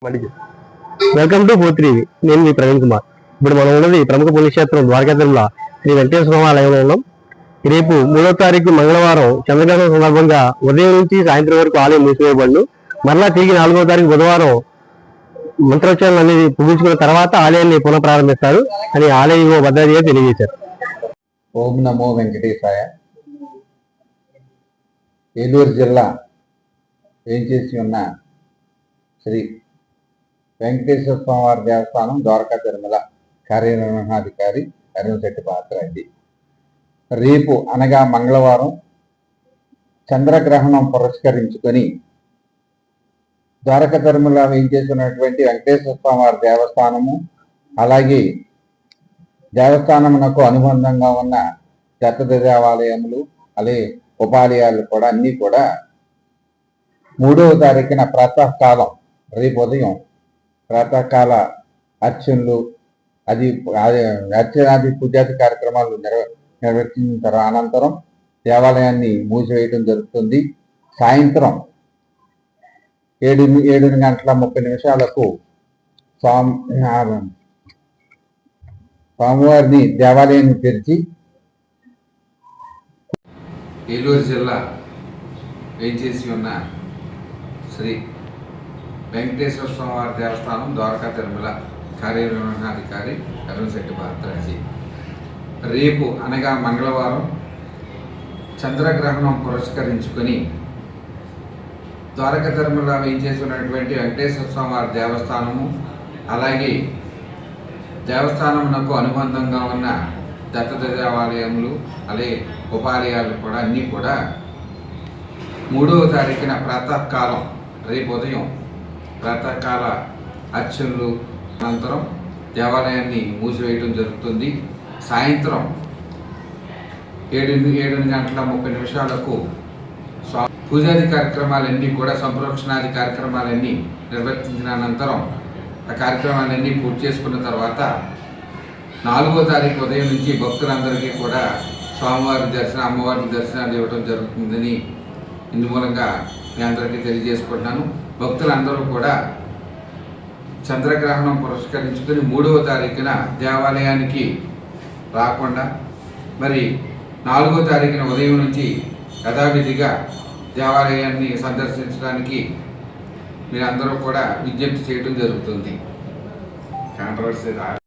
Welcome to 4 నేను మీ ప్రవీణ్ కుమార్. ఇప్పుడు మనం ఉన్నది ప్రముఖ పుణ్యక్షేత్రం ద్వారకా తిరుమల శ్రీ వెంకటేశ్వర స్వామి ఆలయంలో ఉన్నాం. రేపు 3వ తారీఖు మంగళవారం చంద్రగ్రహణం సందర్భంగా ఉదయం నుంచి సాయంత్రం వరకు ఆలయం మూసివేయబడును. మరలా తిరిగి 4వ తారీఖు బుధవారం మంత్రోచ్చారణ అనేది ముగించుకున్న తర్వాత ఆలయాన్ని పునః ప్రారంభిస్తారు అని ఆలయ భద్రాధికారి తెలియజేశారు. ఓం నమో వెంకటేశాయ. ఏలూరు జిల్లా ఏం చేసి ఉన్న శ్రీ వెంకటేశ్వర స్వామివారి దేవస్థానం ద్వారకా తిరుమల కార్యనిర్వహణాధికారి అరుణశెట్టి పాత్రాజీ. రేపు అనగా మంగళవారం చంద్రగ్రహణం పురస్కరించుకొని ద్వారకా తిరుమల వేయించేసినటువంటి వెంకటేశ్వర స్వామివారి దేవస్థానము, అలాగే దేవస్థానమునకు అనుబంధంగా ఉన్న దత్త దేవాలయములు, అలాగే ఉపాలయాలు కూడా అన్నీ కూడా 3వ తారీఖున ప్రాతకాలం రేపు ఉదయం ప్రాతకాల అర్చనలు అర్చనాది పూజాది కార్యక్రమాలు నిర్వర్తించిన అనంతరం దేవాలయాన్ని మూసివేయడం జరుగుతుంది. సాయంత్రం 7:30 స్వామివారిని దేవాలయాన్ని తెరిచి ఏలూరు జిల్లా వేయించేసి ఉన్న శ్రీ వెంకటేశ్వర స్వామివారి దేవస్థానం ద్వారకా తిరుమల కార్యనిర్వహణాధికారి అరుణశెట్టి పాత్రాజీ. రేపు అనగా మంగళవారం చంద్రగ్రహణం పురస్కరించుకొని ద్వారకా తిరుమల వేయించేసి ఉన్నటువంటి వెంకటేశ్వర స్వామివారి దేవస్థానము, అలాగే దేవస్థానమునకు అనుబంధంగా ఉన్న దత్త దేవాలయములు, అలాగే ఉపాలయాలు కూడా అన్నీ కూడా 3వ తారీఖున ప్రాతకాలం రేపు ఉదయం ప్రాతకాల అర్చనలు అనంతరం దేవాలయాన్ని మూసివేయడం జరుగుతుంది. సాయంత్రం 7:30 పూజాది కార్యక్రమాలన్నీ కూడా సంప్రోక్షణాది కార్యక్రమాలన్నీ నిర్వర్తించిన అనంతరం ఆ కార్యక్రమాలన్నీ పూర్తి చేసుకున్న తర్వాత 4వ తారీఖు ఉదయం నుంచి భక్తులందరికీ కూడా స్వామివారి దర్శనం, అమ్మవారి దర్శనాలు ఇవ్వడం జరుగుతుందని ఇందు మూలంగా మీ అందరికీ తెలియజేసుకుంటున్నాను. భక్తులందరూ కూడా చంద్రగ్రహణం పురస్కరించుకొని 3వ తారీఖున దేవాలయానికి రాకుండా మరి 4వ తారీఖున ఉదయం నుంచి యథావిధిగా దేవాలయాన్ని సందర్శించడానికి మీరందరూ కూడా విజ్ఞప్తి చేయడం జరుగుతుంది. కాంట్రవర్సీ